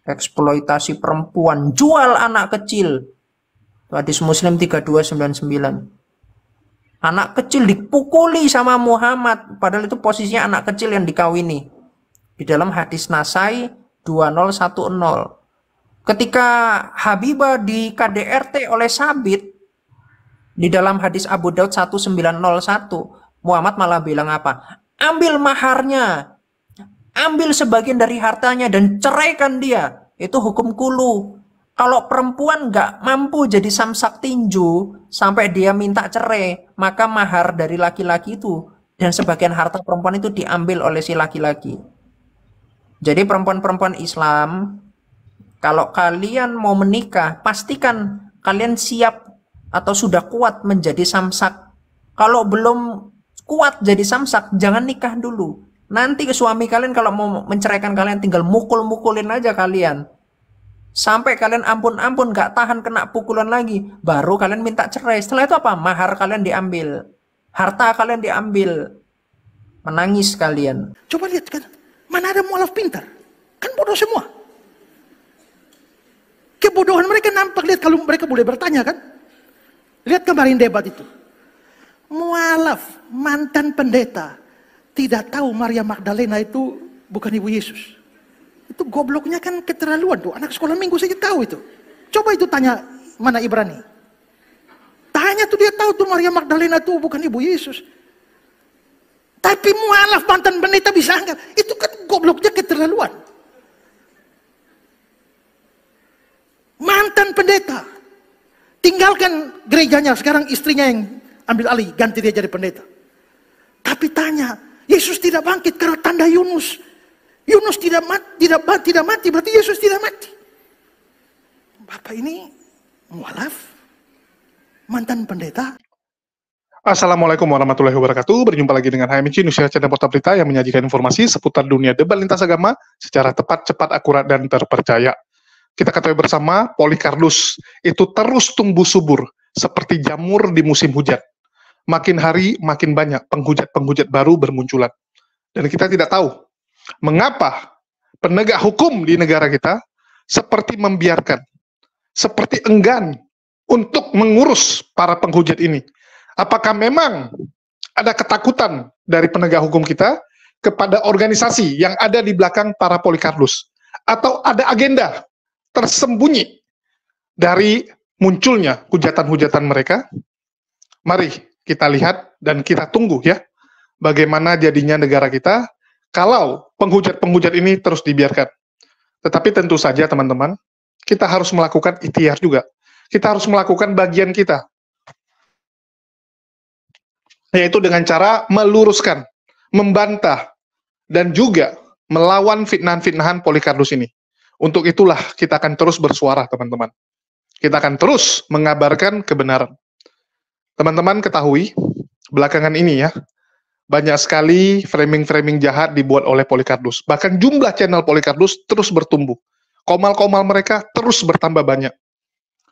eksploitasi perempuan, jual anak kecil. Hadis Muslim 3299. Anak kecil dipukuli sama Muhammad, padahal itu posisinya anak kecil yang dikawini. Di dalam hadis Nasai 2010. Ketika Habibah di KDRT oleh Sabit, di dalam hadis Abu Daud 1901, Muhammad malah bilang apa? Ambil maharnya, ambil sebagian dari hartanya dan ceraikan dia. Itu hukum kulu. Kalau perempuan nggak mampu jadi samsak tinju sampai dia minta cerai, maka mahar dari laki-laki itu dan sebagian harta perempuan itu diambil oleh si laki-laki. Jadi perempuan-perempuan Islam, kalau kalian mau menikah, pastikan kalian siap atau sudah kuat menjadi samsak. Kalau belum kuat jadi samsak, jangan nikah dulu. Nanti ke suami kalian kalau mau menceraikan kalian tinggal mukul-mukulin aja kalian. Sampai kalian ampun-ampun gak tahan kena pukulan lagi, baru kalian minta cerai. Setelah itu apa? Mahar kalian diambil, harta kalian diambil, menangis kalian. Coba lihat kan, mana ada mualaf pintar? Kan bodoh semua. Kebodohan mereka nampak, lihat kalau mereka boleh bertanya kan. Lihat kemarin debat itu. Mualaf, mantan pendeta, tidak tahu Maria Magdalena itu bukan ibu Yesus. Itu gobloknya kan keterlaluan tuh. Anak sekolah minggu saja tahu itu. Coba itu tanya mana Ibrani. Tanya tuh, dia tahu tuh Maria Magdalena tuh bukan ibu Yesus. Tapi mualaf mantan pendeta bisa anggap. Itu kan gobloknya keterlaluan. Mantan pendeta. Tinggalkan gerejanya, sekarang istrinya yang ambil alih, ganti dia jadi pendeta. Tapi tanya, Yesus tidak bangkit karena tanda Yunus. Yunus tidak mati, berarti Yesus tidak mati. Bapak ini mualaf, mantan pendeta. Assalamualaikum warahmatullahi wabarakatuh. Berjumpa lagi dengan HMC Nusia Channel Portal Berita yang menyajikan informasi seputar dunia debat lintas agama secara tepat, cepat, akurat, dan terpercaya. Kita ketahui bersama, Polycarpus itu terus tumbuh subur seperti jamur di musim hujan. Makin hari makin banyak penghujat-penghujat baru bermunculan. Dan kita tidak tahu mengapa penegak hukum di negara kita seperti membiarkan, seperti enggan untuk mengurus para penghujat ini. Apakah memang ada ketakutan dari penegak hukum kita kepada organisasi yang ada di belakang para Polycarpus? Atau ada agenda tersembunyi dari munculnya hujatan-hujatan mereka? Mari kita lihat dan kita tunggu ya, bagaimana jadinya negara kita kalau penghujat-penghujat ini terus dibiarkan. Tetapi tentu saja teman-teman, kita harus melakukan ikhtiar juga. Kita harus melakukan bagian kita. Yaitu dengan cara meluruskan, membantah, dan juga melawan fitnahan-fitnahan Polycarpus ini. Untuk itulah kita akan terus bersuara teman-teman. Kita akan terus mengabarkan kebenaran. Teman-teman ketahui, belakangan ini ya, banyak sekali framing-framing jahat dibuat oleh Polycarpus. Bahkan jumlah channel Polycarpus terus bertumbuh. Komal-komal mereka terus bertambah banyak.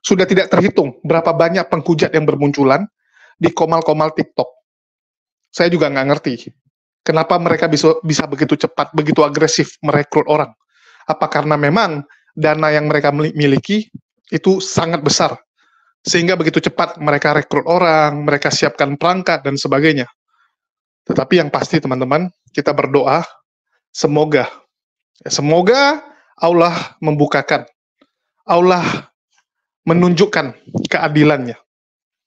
Sudah tidak terhitung berapa banyak penghujat yang bermunculan di komal-komal TikTok. Saya juga nggak ngerti kenapa mereka bisa begitu cepat, begitu agresif merekrut orang. Apa karena memang dana yang mereka miliki itu sangat besar, sehingga begitu cepat mereka rekrut orang, mereka siapkan perangkat, dan sebagainya. Tetapi yang pasti teman-teman, kita berdoa, semoga Allah membukakan, Allah menunjukkan keadilannya.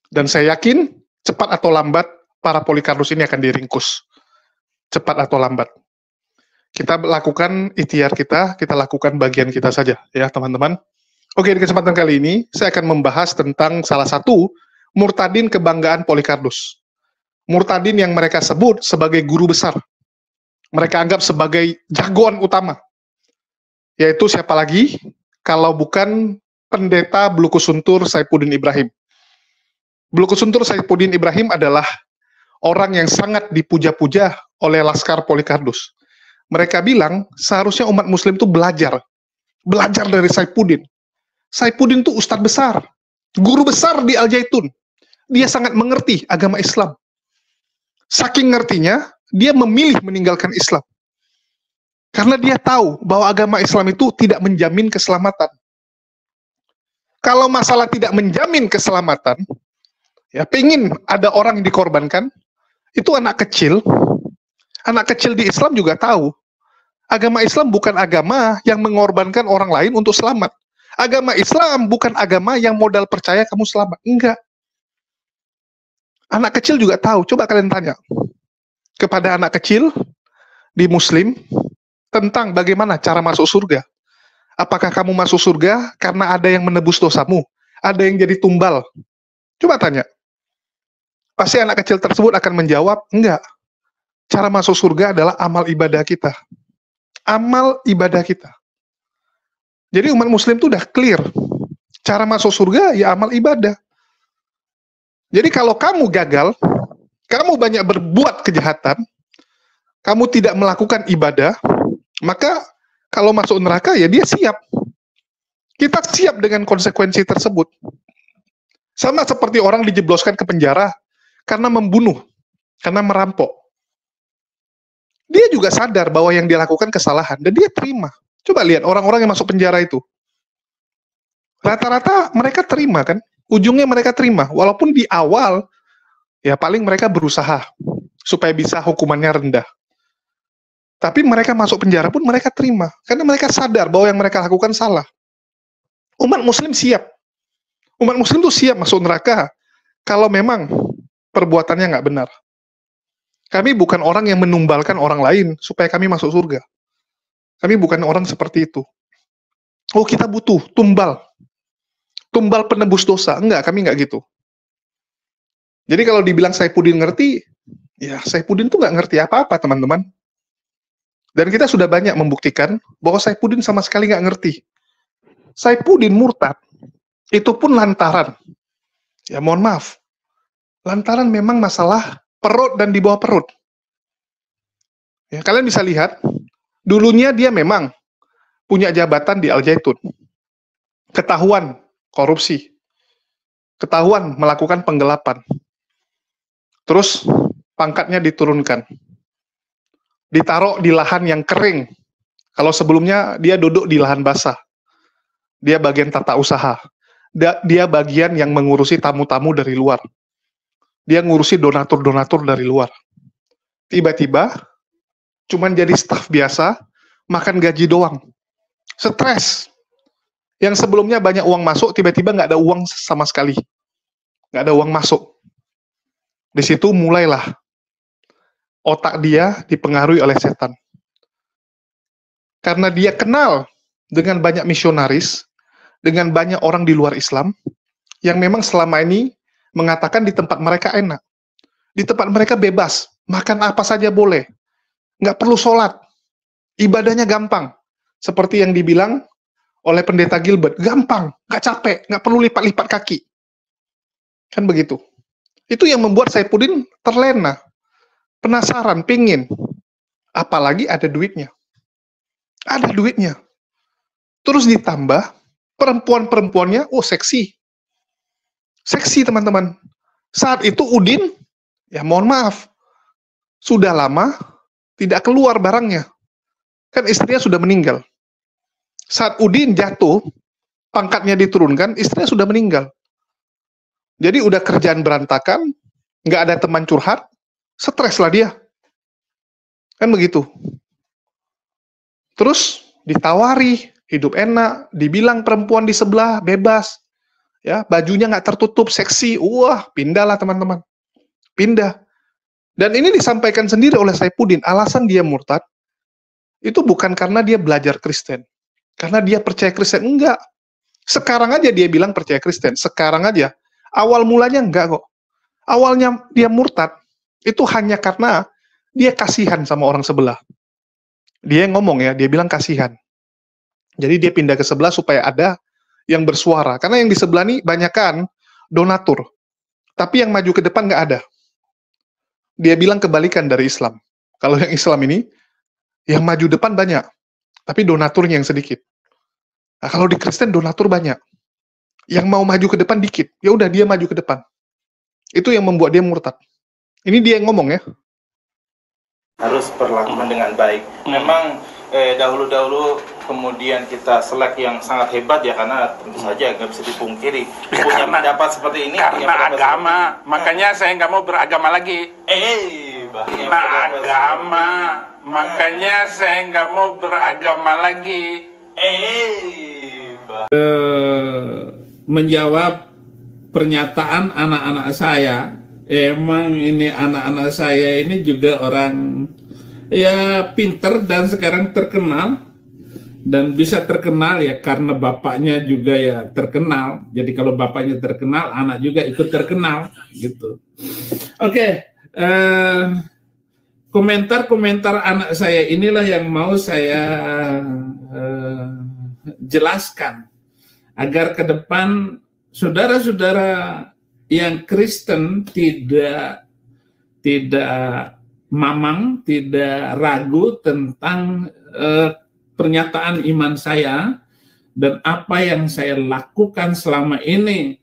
Dan saya yakin, cepat atau lambat, para Polycarpus ini akan diringkus. Cepat atau lambat. Kita lakukan ikhtiar kita lakukan bagian kita saja, ya teman-teman. Oke, di kesempatan kali ini, saya akan membahas tentang salah satu murtadin kebanggaan Polycarpus. Murtadin yang mereka sebut sebagai guru besar. Mereka anggap sebagai jagoan utama. Yaitu siapa lagi? Kalau bukan pendeta Bulukusuntur Saifuddin Ibrahim. Bulukusuntur Saifuddin Ibrahim adalah orang yang sangat dipuja-puja oleh Laskar Polycarpus. Mereka bilang seharusnya umat muslim itu belajar dari Saifuddin. Saifuddin itu ustadz besar, guru besar di Al-Zaitun. Dia sangat mengerti agama Islam. Saking ngertinya, dia memilih meninggalkan Islam. Karena dia tahu bahwa agama Islam itu tidak menjamin keselamatan. Kalau masalah tidak menjamin keselamatan, ya pengen ada orang yang dikorbankan, itu anak kecil. Anak kecil di Islam juga tahu. Agama Islam bukan agama yang mengorbankan orang lain untuk selamat. Agama Islam bukan agama yang modal percaya kamu selamat. Enggak. Anak kecil juga tahu. Coba kalian tanya kepada anak kecil di Muslim tentang bagaimana cara masuk surga. Apakah kamu masuk surga karena ada yang menebus dosamu? Ada yang jadi tumbal? Coba tanya. Pasti anak kecil tersebut akan menjawab, enggak. Cara masuk surga adalah amal ibadah kita. Amal ibadah kita. Jadi umat Muslim itu udah clear. Cara masuk surga ya amal ibadah. Jadi kalau kamu gagal, kamu banyak berbuat kejahatan, kamu tidak melakukan ibadah, maka kalau masuk neraka ya dia siap. Kita siap dengan konsekuensi tersebut. Sama seperti orang dijebloskan ke penjara karena membunuh, karena merampok. Dia juga sadar bahwa yang dia lakukan kesalahan, dan dia terima. Coba lihat orang-orang yang masuk penjara itu. Rata-rata mereka terima kan? Ujungnya mereka terima, walaupun di awal, ya paling mereka berusaha supaya bisa hukumannya rendah. Tapi mereka masuk penjara pun mereka terima, karena mereka sadar bahwa yang mereka lakukan salah. Umat Muslim siap. Umat Muslim tuh siap masuk neraka, kalau memang perbuatannya nggak benar. Kami bukan orang yang menumbalkan orang lain supaya kami masuk surga. Kami bukan orang seperti itu. Oh, kita butuh tumbal penebus dosa. Enggak, kami enggak gitu. Jadi kalau dibilang Saifuddin ngerti, ya Saifuddin tuh nggak ngerti apa-apa, teman-teman. Dan kita sudah banyak membuktikan bahwa Saifuddin sama sekali nggak ngerti. Saifuddin murtad, itu pun lantaran, ya mohon maaf, lantaran memang masalah perut dan di bawah perut. Ya, kalian bisa lihat, dulunya dia memang punya jabatan di Al Zaitun. Ketahuan korupsi. Ketahuan melakukan penggelapan. Terus pangkatnya diturunkan. Ditaruh di lahan yang kering. Kalau sebelumnya dia duduk di lahan basah. Dia bagian tata usaha. Dia bagian yang mengurusi tamu-tamu dari luar. Dia ngurusi donatur-donatur dari luar. Tiba-tiba, cuman jadi staf biasa, makan gaji doang. Stres. Yang sebelumnya banyak uang masuk, tiba-tiba nggak ada uang sama sekali. Nggak ada uang masuk. Di situ mulailah otak dia dipengaruhi oleh setan. Karena dia kenal dengan banyak misionaris, dengan banyak orang di luar Islam, yang memang selama ini mengatakan di tempat mereka enak. Di tempat mereka bebas, makan apa saja boleh. Nggak perlu sholat. Ibadahnya gampang. Seperti yang dibilang oleh pendeta Gilbert, gampang, nggak capek, nggak perlu lipat-lipat kaki. Kan begitu. Itu yang membuat Saifuddin terlena. Penasaran, pingin. Apalagi ada duitnya. Ada duitnya. Terus ditambah, perempuan-perempuannya, oh seksi. Seksi, teman-teman. Saat itu Udin, ya mohon maaf, sudah lama tidak keluar barangnya. Kan istrinya sudah meninggal. Saat Udin jatuh, pangkatnya diturunkan, istrinya sudah meninggal. Jadi udah kerjaan berantakan, nggak ada teman curhat, stres lah dia. Kan begitu. Terus ditawari, hidup enak, dibilang perempuan di sebelah bebas, ya bajunya nggak tertutup, seksi, wah pindahlah teman-teman, pindah. Dan ini disampaikan sendiri oleh Saifuddin, alasan dia murtad, itu bukan karena dia belajar Kristen, karena dia percaya Kristen, enggak. Sekarang aja dia bilang percaya Kristen, sekarang aja. Awal mulanya enggak kok. Awalnya dia murtad, itu hanya karena dia kasihan sama orang sebelah. Dia ngomong ya, dia bilang kasihan. Jadi dia pindah ke sebelah supaya ada yang bersuara. Karena yang di sebelah ini banyakan donatur. Tapi yang maju ke depan nggak ada. Dia bilang kebalikan dari Islam. Kalau yang Islam ini, yang maju depan banyak. Tapi donaturnya yang sedikit. Nah, kalau di Kristen donatur banyak. Yang mau maju ke depan dikit. Ya udah dia maju ke depan. Itu yang membuat dia murtad. Ini dia yang ngomong ya. Harus perlakukan dengan baik. Memang dahulu-dahulu kemudian kita selek yang sangat hebat ya, karena tentu saja nggak bisa dipungkiri Ya, punya karena- pendapat seperti ini, Karena punya pendapat agama, seperti ini. makanya saya nggak mau beragama lagi. Bahaya Karena pendapat agama, makanya saya nggak mau beragama lagi. Menjawab pernyataan anak-anak saya, emang ini anak-anak saya ini juga orang ya pinter dan sekarang terkenal, dan bisa terkenal ya karena bapaknya juga ya terkenal. Jadi kalau bapaknya terkenal, anak juga ikut terkenal gitu. Oke, komentar-komentar anak saya inilah yang mau saya jelaskan agar ke depan saudara-saudara yang Kristen tidak mamang, tidak ragu tentang pernyataan iman saya dan apa yang saya lakukan selama ini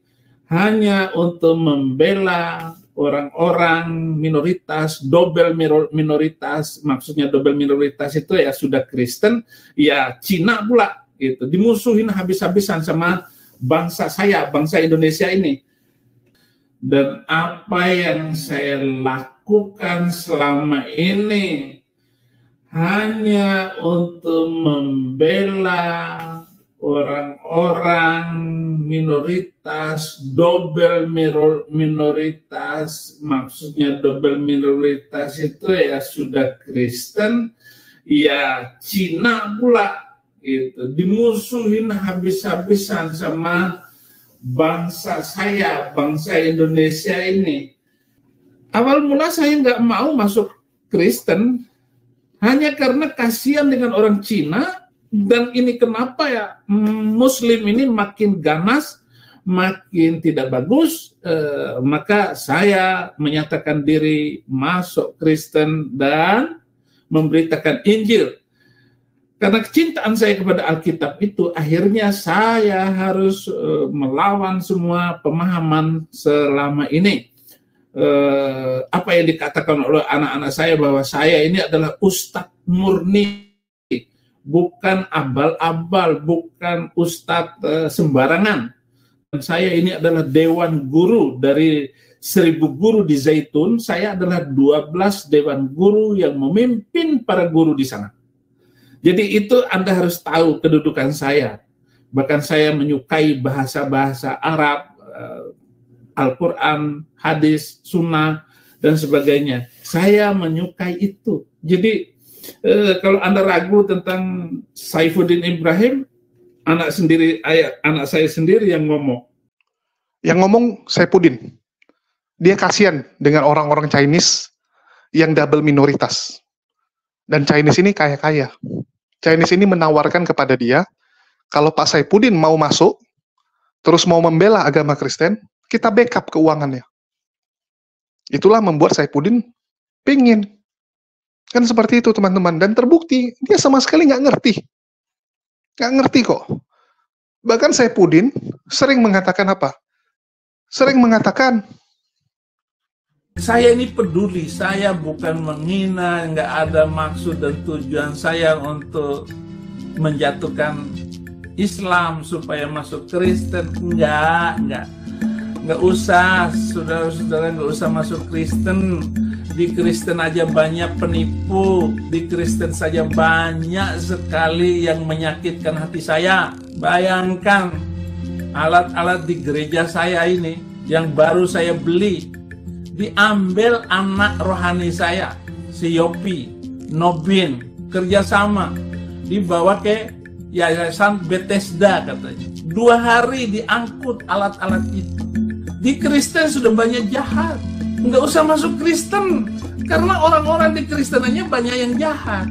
hanya untuk membela orang-orang minoritas, double minoritas. Maksudnya double minoritas itu ya sudah Kristen, ya Cina pula gitu. Dimusuhin habis-habisan sama bangsa saya, bangsa Indonesia ini. Dan apa yang saya lakukan selama ini hanya untuk membela orang-orang minoritas, double minoritas. Maksudnya double minoritas itu ya sudah Kristen, ya Cina pula gitu. Dimusuhin habis-habisan sama bangsa saya, bangsa Indonesia ini. Awal mula saya nggak mau masuk Kristen hanya karena kasihan dengan orang Cina, dan ini kenapa ya Muslim ini makin ganas, makin tidak bagus, maka saya menyatakan diri masuk Kristen dan memberitakan Injil. Karena kecintaan saya kepada Alkitab itu, akhirnya saya harus melawan semua pemahaman selama ini. Apa yang dikatakan oleh anak-anak saya bahwa saya ini adalah ustadz murni, bukan abal-abal, bukan ustadz sembarangan. Dan saya ini adalah dewan guru dari 1000 guru di Zaitun. Saya adalah 12 dewan guru yang memimpin para guru di sana. Jadi itu Anda harus tahu kedudukan saya. Bahkan saya menyukai bahasa-bahasa Arab, Al-Quran, hadis, sunnah, dan sebagainya. Saya menyukai itu. Jadi kalau Anda ragu tentang Saifuddin Ibrahim, anak saya sendiri yang ngomong. Yang ngomong Saifuddin. Dia kasihan dengan orang-orang Chinese yang double minoritas. Dan Chinese ini kaya-kaya. Chinese ini menawarkan kepada dia, kalau Pak Saifuddin mau masuk, terus mau membela agama Kristen, kita backup keuangannya. Itulah membuat Saifuddin pingin. Kan seperti itu teman-teman. Dan terbukti, dia sama sekali nggak ngerti. Nggak ngerti kok. Bahkan Saifuddin sering mengatakan apa? Sering mengatakan, Saya ini peduli, saya bukan menghina, nggak ada maksud dan tujuan saya untuk menjatuhkan Islam supaya masuk Kristen, nggak usah, saudara-saudara nggak usah masuk Kristen. Di Kristen aja banyak penipu, di Kristen saja banyak sekali yang menyakitkan hati saya. Bayangkan alat-alat di gereja saya ini yang baru saya beli, diambil anak rohani saya, si Yopi, Nobin, kerjasama, dibawa ke Yayasan Bethesda katanya. 2 hari diangkut alat-alat itu. Di Kristen sudah banyak jahat, nggak usah masuk Kristen, karena orang-orang di Kristenannya banyak yang jahat.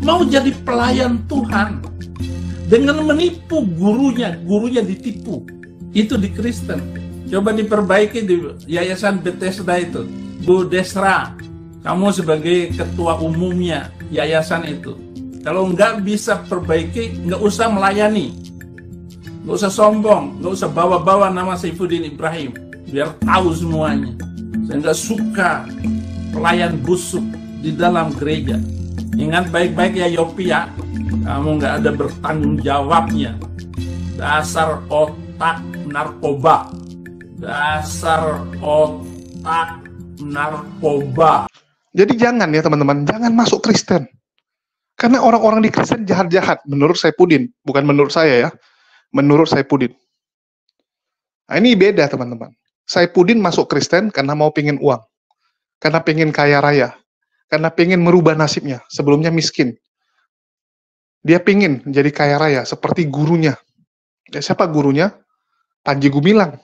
Mau jadi pelayan Tuhan, dengan menipu gurunya ditipu, itu di Kristen. Coba diperbaiki di Yayasan Bethesda itu. Bu Desra, kamu sebagai ketua umumnya yayasan itu. Kalau nggak bisa perbaiki, nggak usah melayani. Nggak usah sombong, nggak usah bawa-bawa nama Saifuddin Ibrahim. Biar tahu semuanya. Saya nggak suka pelayan busuk di dalam gereja. Ingat baik-baik ya Yopi ya, kamu nggak ada bertanggung jawabnya. Dasar otak narkoba. Dasar otak narkoba. Jadi jangan ya teman-teman, jangan masuk Kristen. Karena orang-orang di Kristen jahat-jahat, menurut Saipudin. Bukan menurut saya ya, menurut Saipudin. Nah ini beda teman-teman. Saipudin masuk Kristen karena mau pengen uang. Karena pengen kaya raya. Karena pengen merubah nasibnya, sebelumnya miskin. Dia pengen jadi kaya raya, seperti gurunya. Ya, siapa gurunya? Panji Gumilang.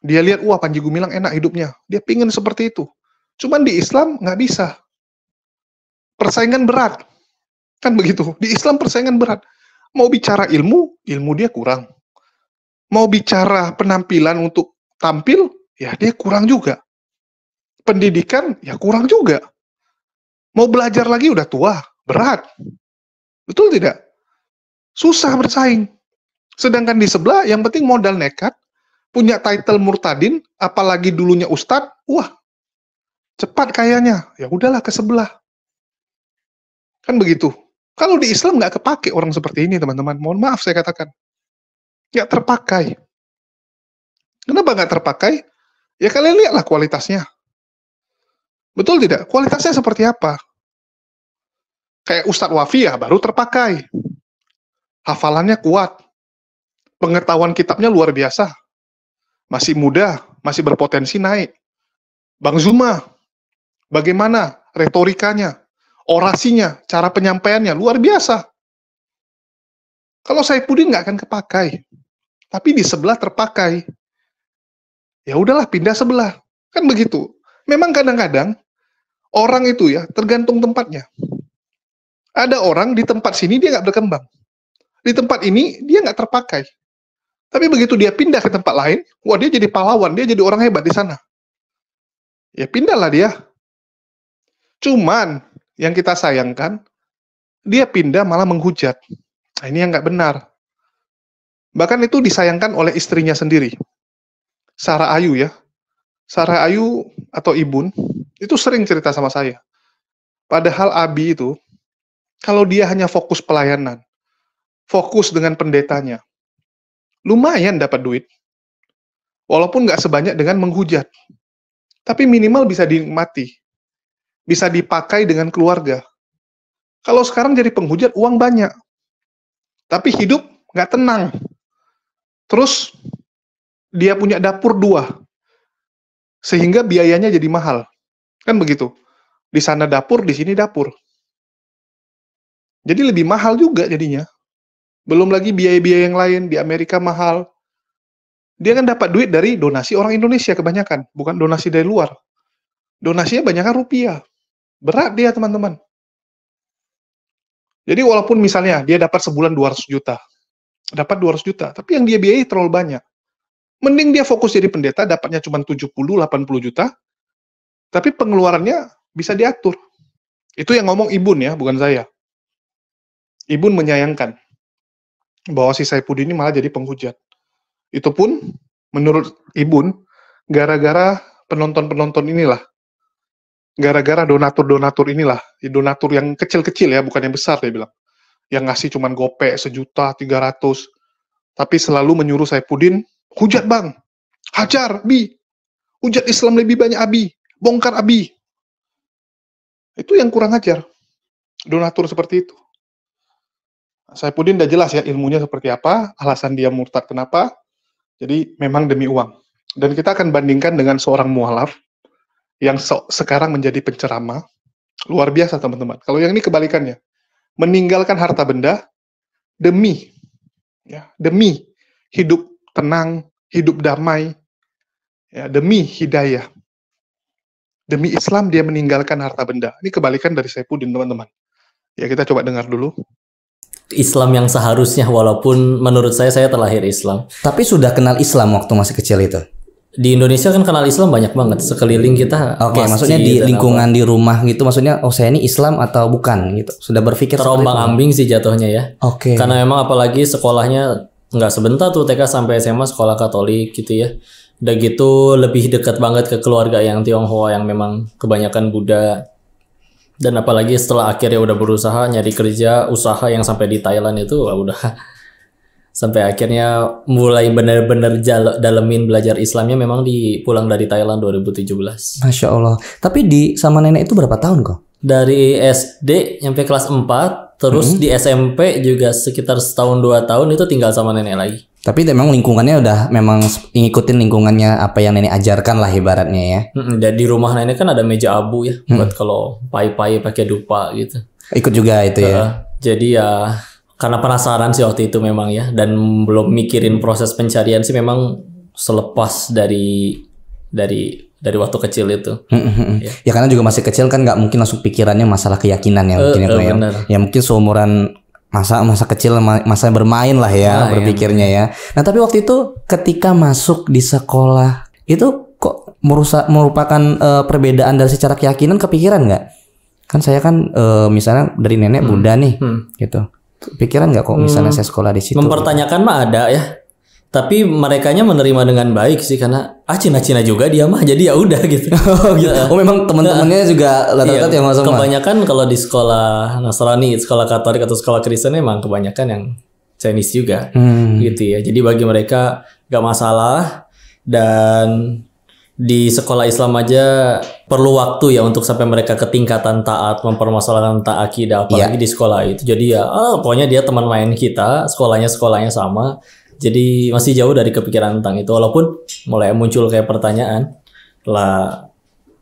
Dia lihat, wah Panji Gumilang enak hidupnya. Dia pengen seperti itu. Cuman di Islam nggak bisa. Persaingan berat. Kan begitu. Di Islam persaingan berat. Mau bicara ilmu, ilmu dia kurang. Mau bicara penampilan untuk tampil, ya dia kurang juga. Pendidikan, ya kurang juga. Mau belajar lagi udah tua, berat. Betul tidak? Susah bersaing. Sedangkan di sebelah, yang penting modal nekat, punya title murtadin, apalagi dulunya ustadz, wah, cepat kayaknya. Ya udahlah ke sebelah. Kan begitu. Kalau di Islam nggak kepake orang seperti ini, teman-teman. Mohon maaf saya katakan. Nggak terpakai. Kenapa nggak terpakai? Ya kalian lihatlah kualitasnya. Betul tidak? Kualitasnya seperti apa? Kayak Ustadz Wafi ya, baru terpakai. Hafalannya kuat. Pengetahuan kitabnya luar biasa. Masih muda, masih berpotensi naik. Bang Zuma, bagaimana retorikanya, orasinya, cara penyampaiannya, luar biasa. Kalau Saipudin nggak akan kepakai. Tapi di sebelah terpakai. Ya udahlah, pindah sebelah. Kan begitu. Memang kadang-kadang, orang itu ya, tergantung tempatnya. Ada orang di tempat sini dia nggak berkembang. Di tempat ini dia nggak terpakai. Tapi begitu dia pindah ke tempat lain, wah dia jadi pahlawan, dia jadi orang hebat di sana. Ya pindahlah dia. Cuman yang kita sayangkan, dia pindah malah menghujat. Nah, ini yang nggak benar. Bahkan itu disayangkan oleh istrinya sendiri. Sarah Ayu ya. Sarah Ayu atau Ibun, itu sering cerita sama saya. Padahal Abi itu, kalau dia hanya fokus pelayanan, fokus dengan pendetanya, lumayan dapat duit. Walaupun nggak sebanyak dengan menghujat. Tapi minimal bisa dinikmati. Bisa dipakai dengan keluarga. Kalau sekarang jadi penghujat, uang banyak. Tapi hidup nggak tenang. Terus, dia punya dapur 2. Sehingga biayanya jadi mahal. Kan begitu. Di sana dapur, di sini dapur. Jadi lebih mahal juga jadinya. Belum lagi biaya-biaya yang lain, di Amerika mahal. Dia kan dapat duit dari donasi orang Indonesia kebanyakan, bukan donasi dari luar. Donasinya banyakkan rupiah. Berat dia, teman-teman. Jadi walaupun misalnya dia dapat sebulan 200 juta, dapat 200 juta, tapi yang dia biayai terlalu banyak. Mending dia fokus jadi pendeta, dapatnya cuma 70-80 juta, tapi pengeluarannya bisa diatur. Itu yang ngomong Ibun ya, bukan saya. Ibun menyayangkan bahwa si Saipudin ini malah jadi penghujat. Itu pun, menurut Ibun, gara-gara penonton-penonton inilah. Gara-gara donatur-donatur inilah. Donatur yang kecil-kecil ya, bukan yang besar, dia bilang. Yang ngasih cuma gopek, 1.300.000. Tapi selalu menyuruh Saipudin, hujat bang, hajar, Abi. Hujat Islam lebih banyak, Abi. Bongkar, Abi. Itu yang kurang ajar. Donatur seperti itu. Saipudin udah jelas ya ilmunya seperti apa, alasan dia murtad kenapa. Jadi memang demi uang. Dan kita akan bandingkan dengan seorang mualaf yang sekarang menjadi penceramah. Luar biasa teman-teman. Kalau yang ini kebalikannya. Meninggalkan harta benda demi hidup tenang, hidup damai, ya, demi hidayah. Demi Islam dia meninggalkan harta benda. Ini kebalikan dari Saipudin, teman-teman. Ya, kita coba dengar dulu. Islam yang seharusnya, walaupun menurut saya terlahir Islam. Tapi sudah kenal Islam waktu masih kecil itu? Di Indonesia kan kenal Islam banyak banget. Sekeliling kita Oke, maksudnya di lingkungan di rumah gitu, maksudnya oh saya ini Islam atau bukan gitu. Sudah berpikir terombang-ambing sih jatuhnya ya. Oke. Karena memang apalagi sekolahnya nggak sebentar tuh, TK sampai SMA sekolah Katolik gitu ya. Udah gitu lebih dekat banget ke keluarga yang Tionghoa yang memang kebanyakan Buddha. Dan apalagi setelah akhirnya udah berusaha nyari kerja, usaha yang sampai di Thailand itu udah sampai akhirnya mulai benar-benar dalemin belajar Islamnya memang pulang dari Thailand 2017. Masya Allah. Tapi sama nenek itu berapa tahun kok? Dari SD sampai kelas 4, terus di SMP juga sekitar setahun 2 tahun itu tinggal sama nenek lagi. Tapi memang lingkungannya udah memang ngikutin lingkungannya apa yang nenek ajarkan lah ibaratnya ya. Dan di rumah nenek kan ada meja abu ya, buat kalau pai-pai pakai dupa gitu. Ikut juga itu ya. Jadi ya karena penasaran sih waktu itu memang ya, dan belum mikirin proses pencarian sih memang selepas dari waktu kecil itu. Ya karena juga masih kecil kan nggak mungkin langsung pikirannya masalah keyakinan ya mungkin ya. Ya mungkin seumuran masa kecil, masa bermain lah ya berpikirnya ya. Nah tapi waktu itu ketika masuk di sekolah itu kok merupakan perbedaan dari secara keyakinan, kepikiran nggak? Kan saya kan misalnya dari nenek Buddha nih gitu. Pikiran nggak kok misalnya saya sekolah di situ? Mempertanyakan mah ada ya. Tapi merekanya menerima dengan baik sih, karena Cina-Cina juga dia mah, jadi ya udah gitu. Oh memang teman-temannya juga rata-rata yang masuk. Kebanyakan kalau di sekolah Nasrani, sekolah Katolik atau sekolah Kristen memang kebanyakan yang Chinese juga, gitu ya. Jadi bagi mereka gak masalah, dan di sekolah Islam aja perlu waktu ya untuk sampai mereka ke tingkatan taat, mempermasalahkan taat akidah, apalagi di sekolah itu. Jadi ya pokoknya dia teman main kita, sekolahnya sama. Jadi masih jauh dari kepikiran tentang itu, walaupun mulai muncul kayak pertanyaan lah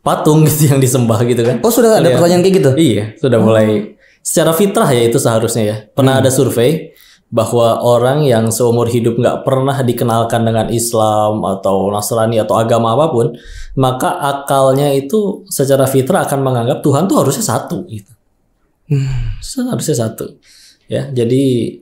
patung gitu yang disembah gitu kan. Oh sudah ada pertanyaan kayak gitu? Iya, sudah mulai secara fitrah ya itu seharusnya ya. Pernah ada survei bahwa orang yang seumur hidup nggak pernah dikenalkan dengan Islam atau Nasrani atau agama apapun, maka akalnya itu secara fitrah akan menganggap Tuhan tuh harusnya satu gitu. Harusnya satu. Ya, jadi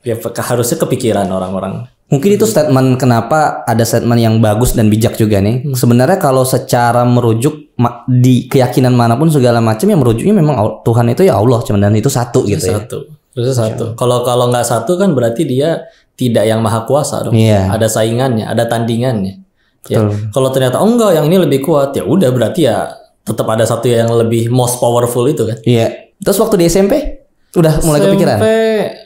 ya harusnya kepikiran orang-orang. Mungkin itu statement, kenapa ada statement yang bagus dan bijak juga nih. Sebenarnya kalau secara merujuk di keyakinan manapun segala macam, yang merujuknya memang Tuhan itu ya Allah, cuman dan itu satu gitu ya. Terus satu. Kalau nggak satu kan berarti dia tidak yang maha kuasa dong. Ada saingannya, ada tandingannya. Ya. Kalau ternyata enggak, yang ini lebih kuat, ya udah berarti ya tetap ada satu yang lebih most powerful itu kan. Iya. Terus waktu di SMP udah mulai kepikiran?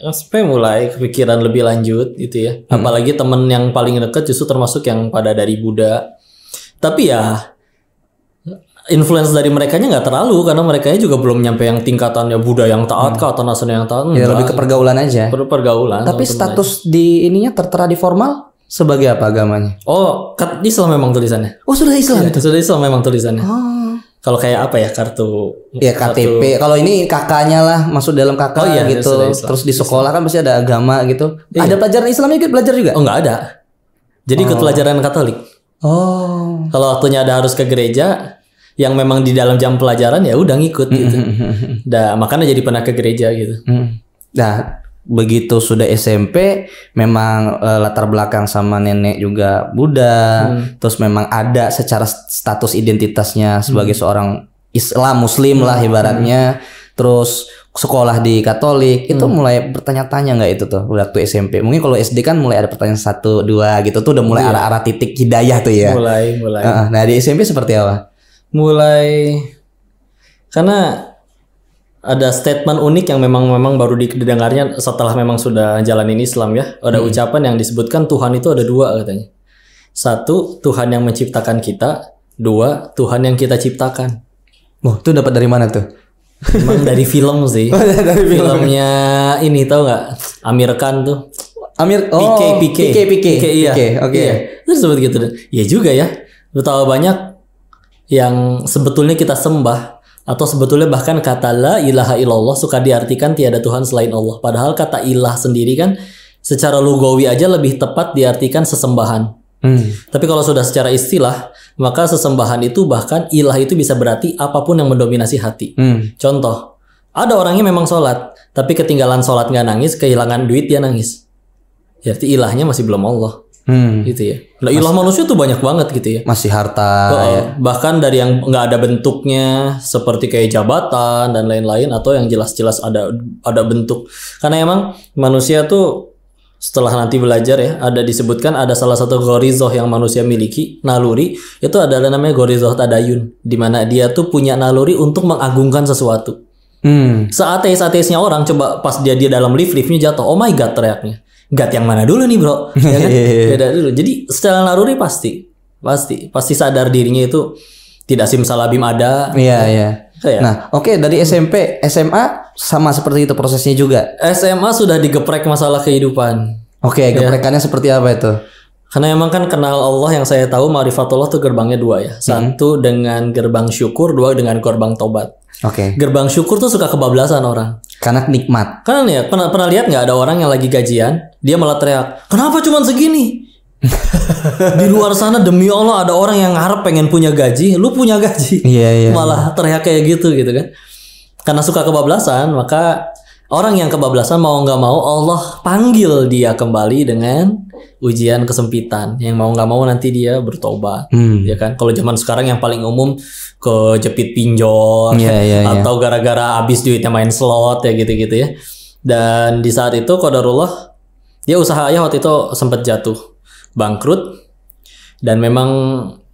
SMP mulai kepikiran lebih lanjut gitu ya. Apalagi temen yang paling dekat justru termasuk yang pada dari Buddha. Tapi ya influence dari merekanya nggak terlalu, karena merekanya juga belum nyampe yang tingkatannya Buddha yang taat atau Nasrani yang taat. Ya lebih ke pergaulan aja. Pergaulan. Tapi status di ininya tertera di formal sebagai apa agamanya? Oh, Islam memang tulisannya. Oh sudah Islam. Sudah Islam memang tulisannya. Kalau kayak apa ya, kartu ya KTP. Kalau ini kakaknya lah masuk dalam kakak gitu. Terus di sekolah kan pasti ada agama gitu. Ada pelajaran Islam ikut belajar juga? Oh nggak ada. Jadi ikut pelajaran Katolik. Kalau waktunya ada harus ke gereja, yang memang di dalam jam pelajaran ya udah ngikut gitu. Makanya jadi pernah ke gereja gitu. Nah begitu sudah SMP memang latar belakang sama nenek juga Buddha, terus memang ada secara status identitasnya sebagai seorang Islam Muslim lah ibaratnya, terus sekolah di Katolik itu mulai bertanya-tanya nggak itu tuh waktu SMP? Mungkin kalau SD kan mulai ada pertanyaan 1, 2 gitu tuh udah mulai arah-arah titik hidayah tuh ya. Mulai. Nah di SMP seperti apa? Mulai karena ada statement unik yang memang baru didengarnya setelah memang sudah jalanin Islam ya. Ada ucapan yang disebutkan Tuhan itu ada 2 katanya. 1, Tuhan yang menciptakan kita. 2, Tuhan yang kita ciptakan. Itu dapat dari mana tuh? Emang dari film sih. Dari filmnya ini tahu nggak? Amir Khan tuh. PK. Iya. Oke. Terus sebut gitu. Ya juga ya. Betapa banyak yang sebetulnya kita sembah, atau sebetulnya bahkan kata la ilaha illallah suka diartikan tiada Tuhan selain Allah. Padahal kata ilah sendiri kan secara lugawi aja lebih tepat diartikan sesembahan. Tapi kalau sudah secara istilah, maka sesembahan itu bahkan ilah itu bisa berarti apapun yang mendominasi hati. Contoh, ada orangnya memang sholat, tapi ketinggalan sholat nggak nangis, kehilangan duit dia nangis. Berarti ilahnya masih belum Allah. Gitu ya. Nah, ilah manusia tuh banyak banget gitu ya. Masih harta. Ya. Bahkan dari yang nggak ada bentuknya seperti kayak jabatan dan lain-lain, atau yang jelas-jelas ada bentuk. Karena emang manusia tuh setelah nanti belajar ya, ada disebutkan ada salah satu ghorizoh yang manusia miliki, naluri, itu adalah namanya ghorizoh tadayun, di mana dia tuh punya naluri untuk mengagungkan sesuatu. Seateis-ateisnya orang, coba pas dia dalam liftnya jatuh, oh my god teriaknya. God yang mana dulu nih bro? Ya kan? Beda dulu. Jadi secara naluri pasti sadar dirinya itu tidak simsalabim ada. Iya. Nah, oke, dari SMP, SMA sama seperti itu prosesnya juga. SMA sudah digeprek masalah kehidupan. Oke, geprekannya seperti apa itu? Karena emang kan kenal Allah yang saya tahu ma'rifatullah tuh gerbangnya 2 ya. Satu dengan gerbang syukur, 2 dengan gerbang tobat. Oke. Gerbang syukur tuh suka kebablasan orang. Karena nikmat. Kan ya, pernah lihat nggak ada orang yang lagi gajian, dia malah teriak, kenapa cuma segini? Di luar sana demi Allah ada orang yang ngarep pengen punya gaji, lu punya gaji, malah teriak kayak gitu kan? Karena suka kebablasan, maka orang yang kebablasan mau nggak mau Allah panggil dia kembali dengan ujian kesempitan, yang mau nggak mau nanti dia bertobat, ya kan? Kalau zaman sekarang yang paling umum kejepit pinjol, atau gara-gara habis duitnya main slot ya gitu ya. Dan di saat itu qadarullah, dia usahanya waktu itu sempat jatuh, bangkrut, dan memang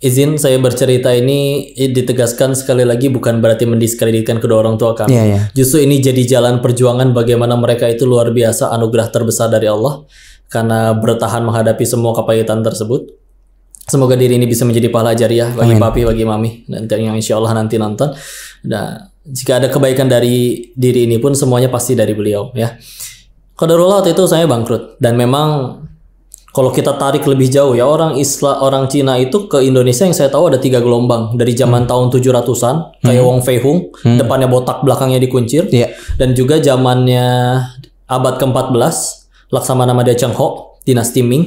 izin saya bercerita ini ditegaskan sekali lagi bukan berarti mendiskreditkan kedua orang tua kami. Justru ini jadi jalan perjuangan bagaimana mereka itu luar biasa, anugerah terbesar dari Allah karena bertahan menghadapi semua kepahitan tersebut. Semoga diri ini bisa menjadi pahala jariah bagi papi, bagi mami, dan yang insya Allah nanti nonton. Nah, jika ada kebaikan dari diri ini pun semuanya pasti dari beliau ya. Qadarullah waktu itu saya bangkrut, dan memang kalau kita tarik lebih jauh ya, orang Cina itu ke Indonesia yang saya tahu ada 3 gelombang dari zaman tahun 700-an kayak Wong Fei Hung, depannya botak belakangnya dikuncir, dan juga zamannya abad ke-14 Laksamana Madya Cheng Ho, dinasti Ming.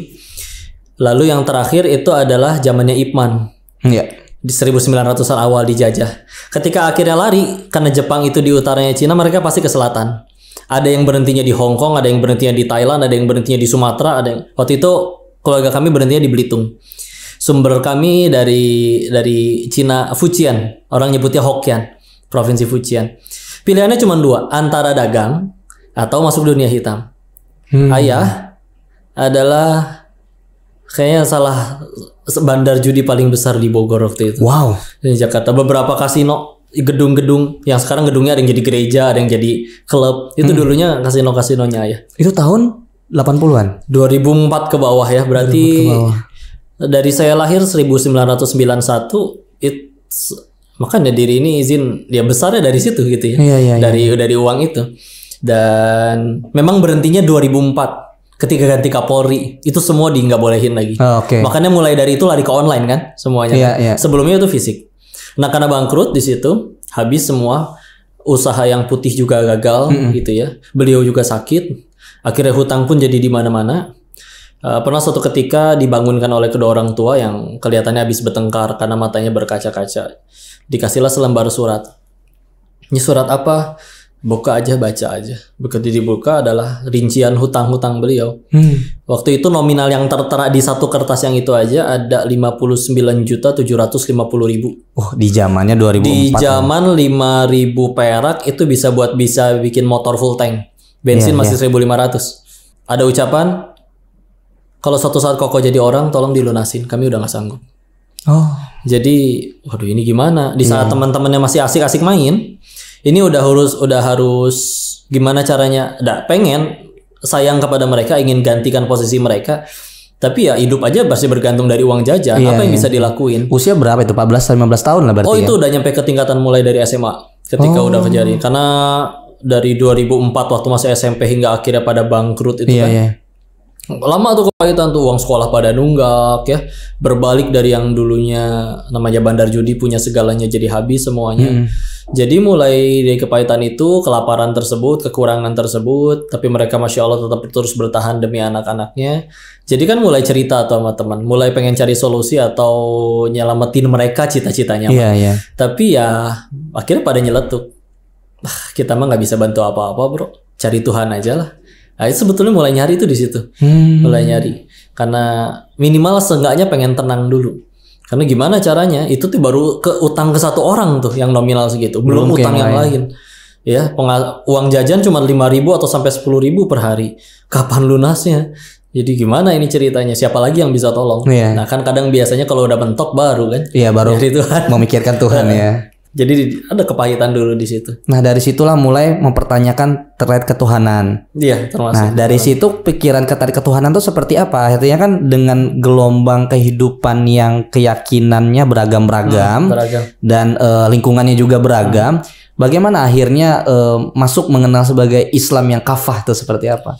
Lalu yang terakhir itu adalah zamannya Ip Man. Di 1900-an awal dijajah. Ketika akhirnya lari karena Jepang itu di utaranya Cina, mereka pasti ke selatan. Ada yang berhentinya di Hong Kong, ada yang berhentinya di Thailand, ada yang berhentinya di Sumatera, waktu itu keluarga kami berhentinya di Belitung. Sumber kami dari Cina, Fujian, orang nyebutnya Hokkien, provinsi Fujian. Pilihannya cuma 2, antara dagang atau masuk dunia hitam. Ayah adalah kayaknya salah bandar judi paling besar di Bogor waktu itu. Wow. Di Jakarta, beberapa kasino, gedung-gedung yang sekarang gedungnya ada yang jadi gereja, ada yang jadi klub. Itu dulunya kasino-kasinonya ayah. Itu tahun 80-an? 2004 ke bawah ya, berarti dari saya lahir 1991, makanya diri ini izin dia besarnya dari situ gitu ya. Dari uang itu. Dan memang berhentinya 2004 ketika ganti Kapolri, itu semua nggak bolehin lagi. Makanya mulai dari itu lari ke online kan semuanya. Sebelumnya itu fisik. Nah karena bangkrut di situ, habis semua usaha yang putih juga gagal gitu ya. Beliau juga sakit, akhirnya hutang pun jadi di mana-mana. Pernah suatu ketika dibangunkan oleh kedua orang tua yang kelihatannya habis bertengkar karena matanya berkaca-kaca. Dikasihlah selembar surat. Ini surat apa? Buka aja, baca aja. Begitu dibuka adalah rincian hutang-hutang beliau. Waktu itu nominal yang tertera di satu kertas yang itu aja ada 59.750.000. Oh, di zamannya 2004. Di zaman 5.000 perak itu bisa bikin motor full tank. Bensin masih 1.500. Ada ucapan, kalau suatu saat Koko jadi orang, tolong dilunasin. Kami udah nggak sanggup. Jadi, waduh ini gimana? Di saat teman-temannya masih asik-asik main, ini udah harus gimana caranya? Pengen sayang kepada mereka, ingin gantikan posisi mereka. Tapi ya hidup aja pasti bergantung dari uang jajan. Apa yang bisa dilakuin? Usia berapa itu? 14-15 tahun lah berarti. Itu udah nyampe ke tingkatan mulai dari SMA ketika udah kejadian. Karena dari 2004 waktu masih SMP hingga akhirnya pada bangkrut itu kan. Lama tuh kepahitan tuh, uang sekolah pada nunggak ya. Berbalik dari yang dulunya namanya bandar judi punya segalanya jadi habis semuanya. Jadi mulai dari kepahitan itu, kelaparan tersebut, kekurangan tersebut, tapi mereka Masya Allah tetap terus bertahan demi anak-anaknya. Jadi kan mulai cerita atau sama teman, mulai pengen cari solusi atau nyelamatin mereka cita-citanya. Tapi ya akhirnya pada nyeletuk. Kita mah nggak bisa bantu apa-apa bro, cari Tuhan aja lah. Nah, itu sebetulnya mulai nyari itu di situ, mulai nyari. Karena minimal seenggaknya pengen tenang dulu. Karena gimana caranya? Itu tuh baru ke utang ke satu orang tuh yang nominal segitu, belum utang yang lain. Ya, uang jajan cuma 5.000 atau sampai 10.000 per hari. Kapan lunasnya? Jadi gimana ini ceritanya? Siapa lagi yang bisa tolong? Iya. Nah kan kadang biasanya kalau udah mentok baru kan? Iya, baru Dari Tuhan. memikirkan Tuhan ya. Jadi ada kepahitan dulu di situ. Nah dari situlah mulai mempertanyakan terkait ketuhanan. Iya, termasuk. Nah dari situ pikiran terkait ketuhanan itu seperti apa? Artinya kan dengan gelombang kehidupan yang keyakinannya beragam-ragam beragam. dan lingkungannya juga beragam. Bagaimana akhirnya masuk mengenal sebagai Islam yang kafah itu seperti apa?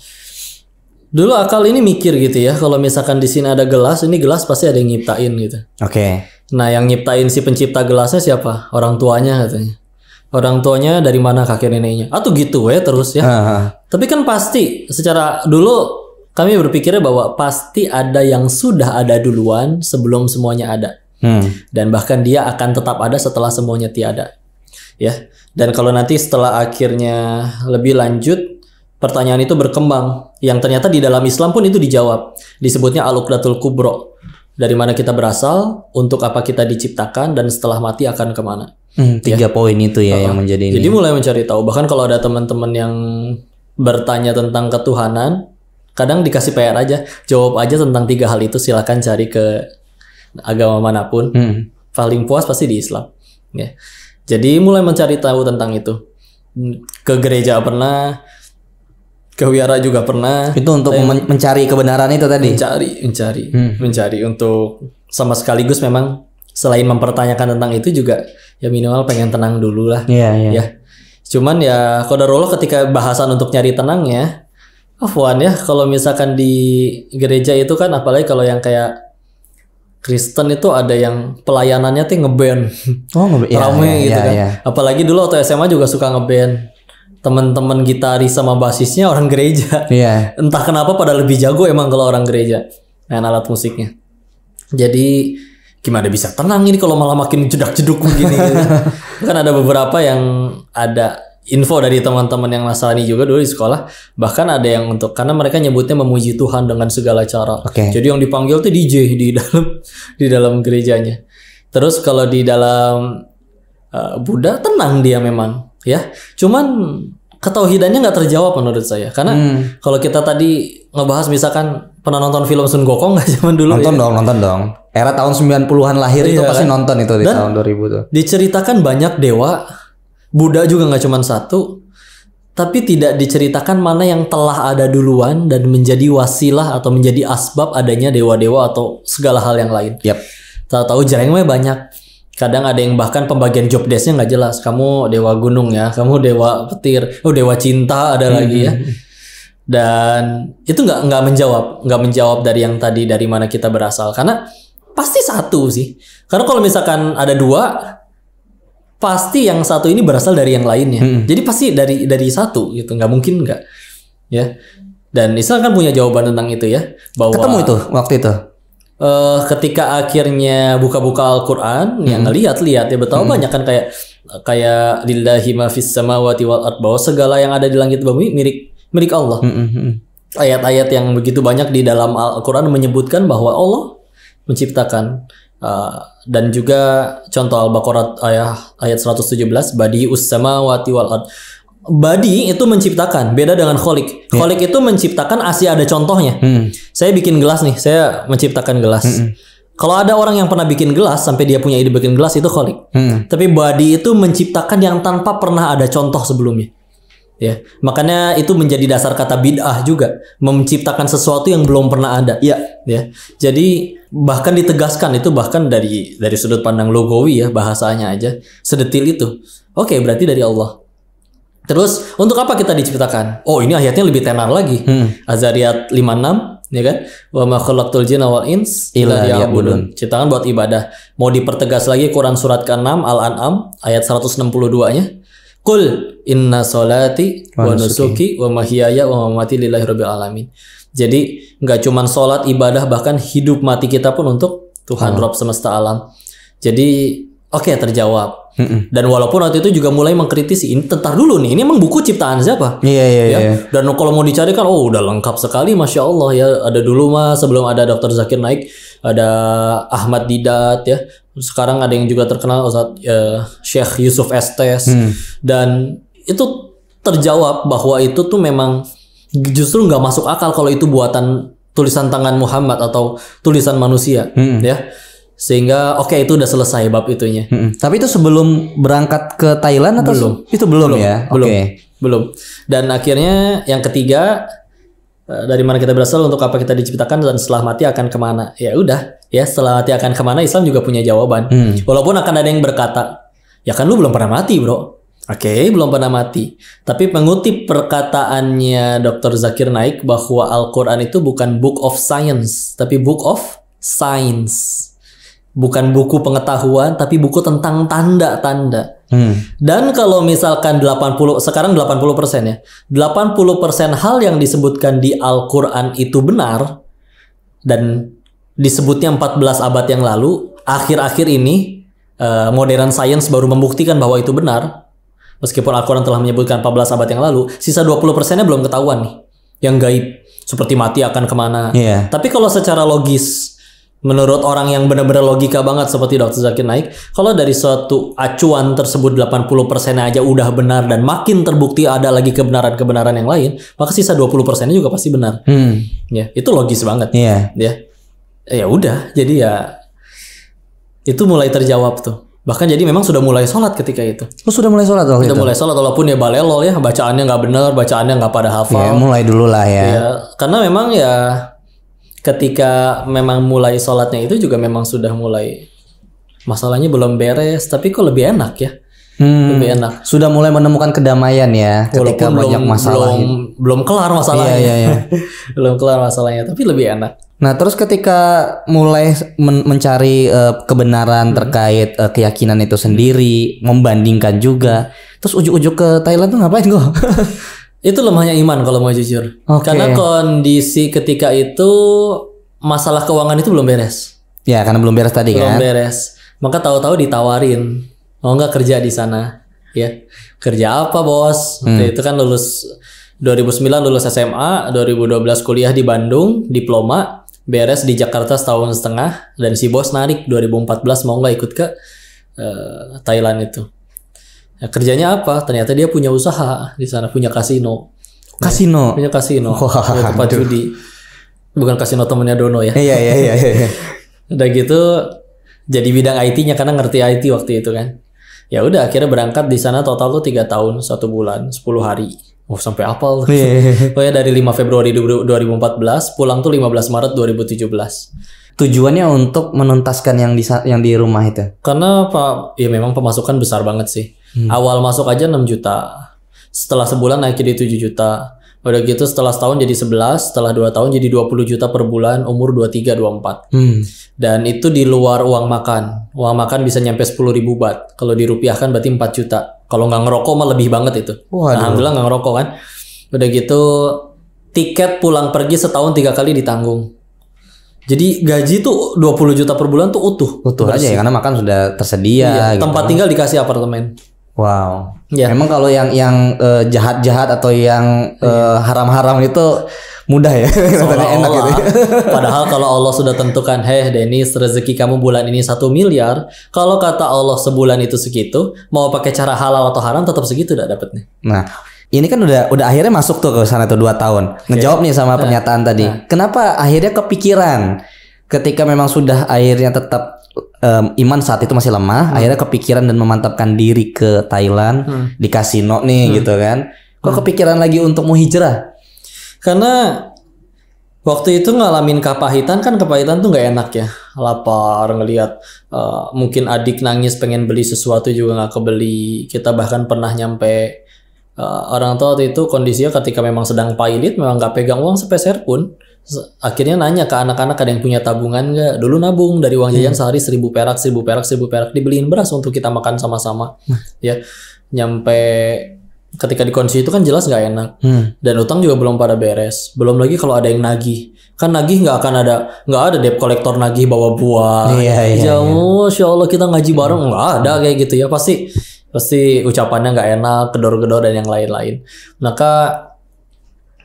Dulu akal ini mikir gitu ya, kalau misalkan di sini ada gelas, ini gelas pasti ada yang nyiptain gitu. Oke. Nah, yang nyiptain si pencipta gelasnya siapa? Orang tuanya katanya. Orang tuanya dari mana kakek neneknya? Atau gitu ya terus ya. Tapi kan pasti secara dulu kami berpikirnya bahwa pasti ada yang sudah ada duluan sebelum semuanya ada. Dan bahkan dia akan tetap ada setelah semuanya tiada. Ya. Dan kalau nanti setelah akhirnya lebih lanjut, pertanyaan itu berkembang yang ternyata di dalam Islam pun itu dijawab. Disebutnya Al-Uqdatul Kubro. Dari mana kita berasal, untuk apa kita diciptakan, dan setelah mati akan kemana. 3 poin itu ya yang menjadi ini. Jadi mulai mencari tahu. Bahkan kalau ada teman-teman yang bertanya tentang ketuhanan, kadang dikasih PR aja, jawab aja tentang 3 hal itu. Silakan cari ke agama manapun. Paling puas pasti di Islam. Ya. Jadi mulai mencari tahu tentang itu. Ke gereja pernah. Ke wihara juga pernah. Itu untuk mencari kebenaran itu tadi. Mencari untuk sama sekaligus memang selain mempertanyakan tentang itu juga ya minimal pengen tenang dulu lah. Ya. Cuman ya qadarullah ketika bahasan untuk nyari tenangnya, afwan ya kalau misalkan di gereja itu kan apalagi kalau yang kayak Kristen itu ada yang pelayanannya tuh ngeband. Rame gitu kan. Apalagi dulu waktu SMA juga suka ngeband. Teman-teman gitaris sama basisnya orang gereja. Entah kenapa pada lebih jago emang kalau orang gereja main alat musiknya. Jadi gimana bisa tenang ini kalau malah makin jedak-jeduk begini gitu. Kan ada beberapa yang ada info dari teman-teman yang Nasrani juga dulu di sekolah. Bahkan ada yang karena mereka nyebutnya memuji Tuhan dengan segala cara. Jadi yang dipanggil tuh DJ di dalam gerejanya. Terus kalau di dalam Buddha tenang dia memang. Ya, cuman ketauhidannya nggak terjawab menurut saya. Karena kalau kita tadi ngebahas misalkan pernah nonton film Sun Gokong nggak zaman dulu? Nonton dong. Era tahun 90-an lahir itu pasti nonton itu di tahun 2000 tuh. Diceritakan banyak dewa, Buddha juga nggak cuma satu, tapi tidak diceritakan mana yang telah ada duluan dan menjadi wasilah atau menjadi asbab adanya dewa-dewa atau segala hal yang lain. Tahu-tahu jarangnya banyak. Kadang ada yang bahkan pembagian job desk-nya nggak jelas. Kamu dewa gunung ya, kamu dewa petir, dewa cinta ada lagi ya. Dan itu nggak menjawab dari yang tadi dari mana kita berasal. Karena pasti satu sih. Karena kalau misalkan ada 2, pasti yang satu ini berasal dari yang lainnya. Jadi pasti dari satu gitu, nggak mungkin nggak. Ya. Dan Islam kan punya jawaban tentang itu ya. Bahwa ketemu itu waktu itu. Ketika akhirnya buka-buka Al-Quran yang ngeliat-liat ya betapa banyak kan kayak lillahi ma fis samawati wal ard, bahwa segala yang ada di langit bumi milik Allah. Ayat-ayat yang begitu banyak di dalam Al-Quran menyebutkan bahwa Allah menciptakan, dan juga contoh Al-Baqarah ayat 117 badi'us samawati wal ard. Badi itu menciptakan, beda dengan kholik. Kholik itu menciptakan asli ada contohnya. Saya bikin gelas nih, saya menciptakan gelas. Kalau ada orang yang pernah bikin gelas sampai dia punya ide bikin gelas itu kholik. Tapi badi itu menciptakan yang tanpa pernah ada contoh sebelumnya. Ya, makanya itu menjadi dasar kata bid'ah juga, menciptakan sesuatu yang belum pernah ada. Ya. Jadi bahkan ditegaskan itu bahkan dari sudut pandang logawi ya, bahasanya aja sedetil itu. Oke, berarti dari Allah. Terus untuk apa kita diciptakan? Oh, ini ayatnya lebih tenar lagi. Az-Zariyat 56 ya kan? Wa ma khalaqtul jinna wal ins illa liya'budun. Ciptakan buat ibadah. Mau dipertegas lagi Quran surat ke-6 Al-An'am ayat 162-nya. Qul inna sholati wa nusuki wa mahyaya wa mamati lillahi rabbil alamin. Jadi nggak cuma sholat, ibadah, bahkan hidup mati kita pun untuk Tuhan Rabb semesta alam. Jadi oke, terjawab. Dan walaupun waktu itu juga mulai mengkritisi, ini tentar dulu nih, ini emang buku ciptaan siapa? Iya. Dan kalau mau dicari kan, udah lengkap sekali, Masya Allah ya. Ada dulu mah sebelum ada Dr. Zakir Naik, ada Ahmad Didat ya. Sekarang ada yang juga terkenal Ustaz Syekh Yusuf Estes. Dan itu terjawab bahwa itu tuh memang justru nggak masuk akal kalau itu buatan tulisan tangan Muhammad atau tulisan manusia, ya. Sehingga oke, itu udah selesai bab itunya. Tapi itu sebelum berangkat ke Thailand atau Belum. Itu belum ya? Belum. Oke. Belum. Dan akhirnya yang ketiga, dari mana kita berasal, untuk apa kita diciptakan, dan setelah mati akan kemana? Ya udah, ya setelah mati akan kemana, Islam juga punya jawaban. Walaupun akan ada yang berkata, ya kan lu belum pernah mati bro. Oke, belum pernah mati. Tapi mengutip perkataannya Dr. Zakir Naik bahwa Al-Quran itu bukan book of science, tapi book of science. Bukan buku pengetahuan, tapi buku tentang tanda-tanda. Dan kalau misalkan sekarang 80% ya. 80% hal yang disebutkan di Al-Quran itu benar, dan disebutnya 14 abad yang lalu, akhir-akhir ini modern science baru membuktikan bahwa itu benar. Meskipun Al-Quran telah menyebutkan 14 abad yang lalu, sisa 20%-nya belum ketahuan nih. Yang gaib, seperti mati akan kemana. Tapi kalau secara logis, menurut orang yang benar-benar logika banget seperti Dr. Zakir Naik, kalau dari suatu acuan tersebut 80% aja udah benar dan makin terbukti ada lagi kebenaran-kebenaran yang lain, maka sisa 20% juga pasti benar. Ya, itu logis banget. Ya. Ya udah, jadi ya itu mulai terjawab tuh. Bahkan jadi memang sudah mulai sholat ketika itu. Oh, sudah mulai sholat waktu itu? Sudah mulai sholat, walaupun ya balelo ya, bacaannya nggak benar, bacaannya nggak pada hafal. Ya, mulai dulu lah ya. Ya, karena memang ya ketika memang mulai sholatnya itu juga memang sudah mulai masalahnya belum beres, tapi kok lebih enak ya. Lebih enak. Sudah mulai menemukan kedamaian ya ketika walaupun banyak masalah. Belum kelar masalahnya. Iya. Belum kelar masalahnya, tapi lebih enak. Nah, terus ketika mulai mencari kebenaran terkait keyakinan itu sendiri, membandingkan juga, terus ujuk-ujuk ke Thailand tuh ngapain kok? Itu lemahnya iman kalau mau jujur. Karena kondisi ketika itu masalah keuangan itu belum beres. Ya, karena belum beres tadi belum kan. Belum beres. Maka tahu-tahu ditawarin, mau nggak kerja di sana? Ya, kerja apa bos? Itu kan lulus 2009 lulus SMA, 2012 kuliah di Bandung, diploma, beres di Jakarta setahun setengah, dan si bos narik 2014 mau nggak ikut ke Thailand itu. Ya, kerjanya apa? Ternyata dia punya usaha di sana, punya kasino. Kasino. Punya kasino. Tempat judi. Bukan kasino temennya Dono ya. Iya. Udah gitu jadi bidang IT-nya karena ngerti IT waktu itu kan. Ya udah akhirnya berangkat di sana total tuh 3 tahun, 1 bulan, 10 hari. Oh, sampai apal. Pokoknya dari 5 Februari 2014, pulang tuh 15 Maret 2017. Tujuannya untuk menuntaskan yang di rumah itu. Karena ya memang pemasukan besar banget sih. Awal masuk aja 6 juta. Setelah sebulan naik jadi 7 juta. Udah gitu setelah setahun jadi 11, setelah 2 tahun jadi 20 juta per bulan, umur 23, 24. Dan itu di luar uang makan. Uang makan bisa nyampe 10.000 baht. Kalau dirupiahkan berarti 4 juta. Kalau nggak ngerokok mah lebih banget itu. Alhamdulillah nggak ngerokok kan. Udah gitu tiket pulang pergi setahun 3 kali ditanggung. Jadi gaji tuh 20 juta per bulan tuh utuh. Utuh aja ya, karena makan sudah tersedia. Iya, tempat tinggal dikasih apartemen. Wow. Ya. Memang kalau yang jahat-jahat atau yang haram-haram itu mudah ya. Enak gitu. Padahal kalau Allah sudah tentukan, Dennis, rezeki kamu bulan ini 1 miliar. Kalau kata Allah sebulan itu segitu, mau pakai cara halal atau haram tetap segitu udah dapetnya. Nah, ini kan udah akhirnya masuk tuh ke sana tuh 2 tahun. Ngejawab nih sama pernyataan tadi. Kenapa akhirnya kepikiran ketika memang sudah akhirnya tetap iman saat itu masih lemah, akhirnya kepikiran dan memantapkan diri ke Thailand di kasino nih gitu kan. Kok kepikiran lagi untuk mau hijrah? Karena waktu itu ngalamin kepahitan kan, kepahitan tuh nggak enak ya. Lapar ngelihat mungkin adik nangis pengen beli sesuatu juga nggak kebeli. Kita bahkan pernah nyampe orang tua waktu itu kondisinya ketika memang sedang pailit, memang nggak pegang uang sepeser pun. Akhirnya nanya ke anak-anak, ada yang punya tabungan nggak? Dulu nabung dari uang jajan sehari 1.000 perak, 1.000 perak, 1.000 perak, dibeliin beras untuk kita makan sama-sama. Ya, nyampe ketika di kondisi itu kan jelas nggak enak. Dan utang juga belum pada beres. Belum lagi kalau ada yang nagih. Kan nagih nggak ada debt collector nagih bawa buah. Masya Allah kita ngaji bareng, nggak ada kayak gitu ya. Pasti ucapannya nggak enak, gedor-gedor dan yang lain-lain. Maka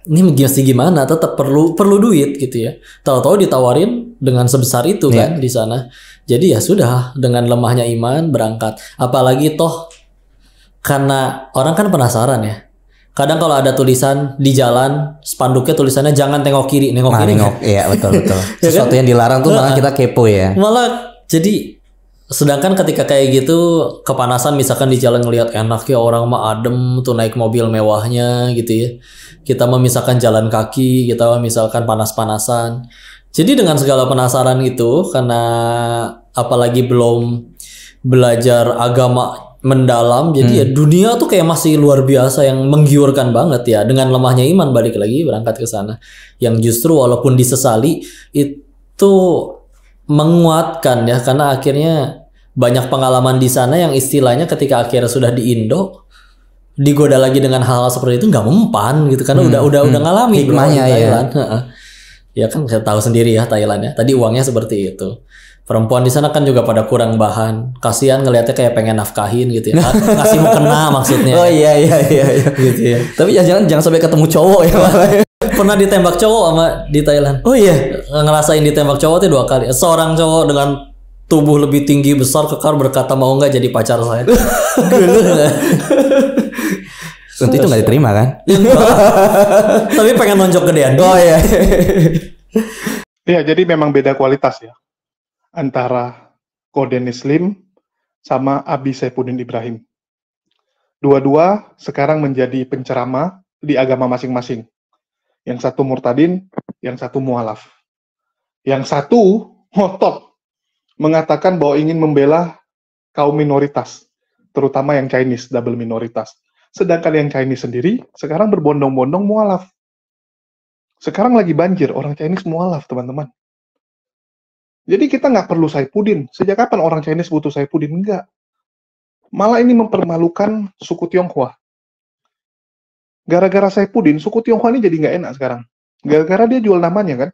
ini mesti gimana? Tetap perlu duit gitu ya. Tahu-tahu ditawarin dengan sebesar itu kan di sana. Jadi ya sudah, dengan lemahnya iman berangkat. Apalagi toh karena orang kan penasaran ya. Kadang kalau ada tulisan di jalan, spanduknya tulisannya jangan tengok kiri, nengok kiri. Iya betul. Sesuatu yang dilarang tuh malah kita kepo ya. Malah jadi, sedangkan ketika kayak gitu kepanasan, misalkan di jalan ngelihat enak ya orang mah adem tuh naik mobil mewahnya gitu ya. Kita memisahkan jalan kaki, kita misalkan panas-panasan. Jadi dengan segala penasaran itu, karena apalagi belum belajar agama mendalam, jadi ya dunia tuh kayak masih luar biasa yang menggiurkan banget ya. Dengan lemahnya iman, balik lagi berangkat ke sana, yang justru walaupun disesali itu menguatkan ya, karena akhirnya banyak pengalaman di sana yang istilahnya ketika akhirnya sudah di Indo digoda lagi dengan hal-hal seperti itu nggak mempan gitu, karena udah ngalami hikmahnya di Thailand. Ya kan saya tahu sendiri ya Thailand ya. Tadi uangnya seperti itu. Perempuan di sana kan juga pada kurang bahan. Kasihan ngelihatnya kayak pengen nafkahin gitu ya. Ngasih mau kena maksudnya. Oh iya. Gitu ya. Tapi jangan sampai ketemu cowok ya. Pernah ditembak cowok sama di Thailand. Oh iya. Ngerasain ditembak cowok tuh 2 kali. Seorang cowok dengan tubuh lebih tinggi besar kekar berkata mau nggak jadi pacar saya. Tentu itu nggak diterima kan? Tapi pengen nonjok gedean. Oh iya. Iya, jadi memang beda kualitas ya antara Kodenis Lim sama Abi Saifuddin Ibrahim. Dua-dua sekarang menjadi penceramah di agama masing-masing. Yang satu murtadin, yang satu mualaf. Yang satu ngotot mengatakan bahwa ingin membela kaum minoritas, terutama yang Chinese, double minoritas. Sedangkan yang Chinese sendiri sekarang berbondong-bondong mualaf. Sekarang lagi banjir orang Chinese mualaf, teman-teman. Jadi kita nggak perlu Saifuddin. Sejak kapan orang Chinese butuh Saifuddin? Enggak. Malah ini mempermalukan suku Tionghoa. Gara-gara Saifuddin, suku Tionghoa ini jadi nggak enak sekarang. Gara-gara dia jual namanya kan.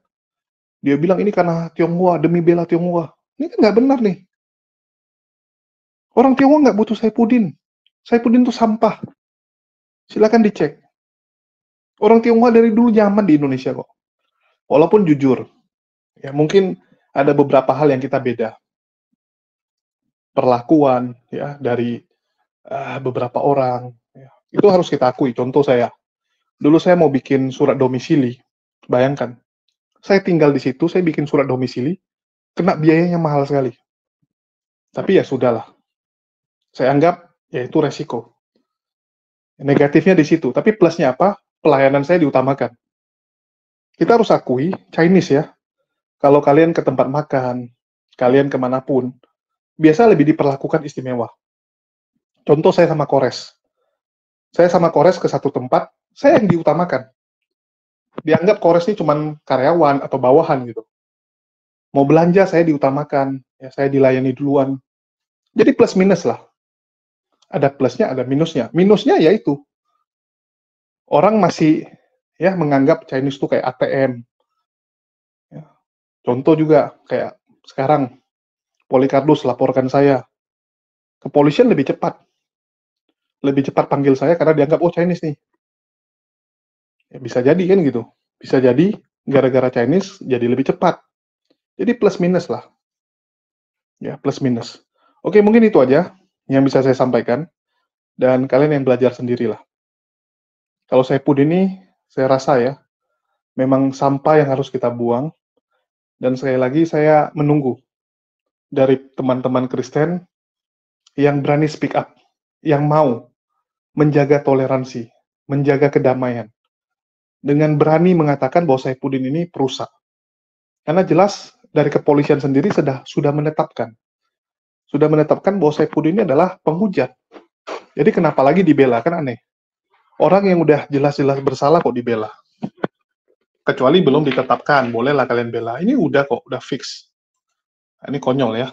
Dia bilang ini karena Tionghoa, demi bela Tionghoa. Ini kan nggak benar nih. Orang Tionghoa nggak butuh Saifuddin. Saifuddin itu sampah. Silakan dicek. Orang Tionghoa dari dulu nyaman di Indonesia kok. Walaupun jujur, ya mungkin ada beberapa hal yang kita beda. Perlakuan ya dari beberapa orang, ya, itu harus kita akui. Contoh saya, dulu saya mau bikin surat domisili. Bayangkan, saya tinggal di situ, saya bikin surat domisili, kena biayanya mahal sekali. Tapi ya sudahlah. Saya anggap ya itu resiko. Negatifnya di situ, tapi plusnya apa? Pelayanan saya diutamakan. Kita harus akui, Chinese ya, kalau kalian ke tempat makan, kalian kemanapun, biasa lebih diperlakukan istimewa. Contoh saya sama Kores. Saya sama Kores ke satu tempat, saya yang diutamakan. Dianggap Kores ini cuma karyawan atau bawahan gitu. Mau belanja saya diutamakan, ya saya dilayani duluan. Jadi plus minus lah. Ada plusnya, ada minusnya. Minusnya yaitu orang masih ya menganggap Chinese itu kayak ATM. Ya. Contoh juga kayak sekarang Polikarpus laporkan saya. Kepolisian lebih cepat. Lebih cepat panggil saya karena dianggap oh Chinese nih. Ya, bisa jadi kan gitu. Bisa jadi gara-gara Chinese jadi lebih cepat. Jadi plus minus lah. Ya, plus minus. Oke, mungkin itu aja yang bisa saya sampaikan, dan kalian yang belajar sendirilah. Kalau Saifuddin ini, saya rasa ya, memang sampah yang harus kita buang, dan sekali lagi saya menunggu dari teman-teman Kristen yang berani speak up, yang mau menjaga toleransi, menjaga kedamaian, dengan berani mengatakan bahwa Saifuddin ini perusak. Karena jelas dari kepolisian sendiri sudah menetapkan bahwa Saifuddin ini adalah penghujat. Jadi kenapa lagi dibela? Kan aneh. Orang yang udah jelas-jelas bersalah kok dibela. Kecuali belum ditetapkan, bolehlah kalian bela. Ini udah kok, udah fix. Nah, ini konyol ya.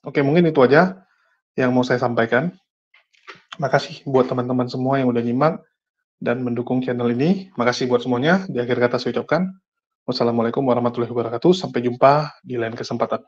Oke, mungkin itu aja yang mau saya sampaikan. Makasih buat teman-teman semua yang udah nyimak dan mendukung channel ini. Makasih buat semuanya. Di akhir kata saya ucapkan, wassalamualaikum warahmatullahi wabarakatuh. Sampai jumpa di lain kesempatan.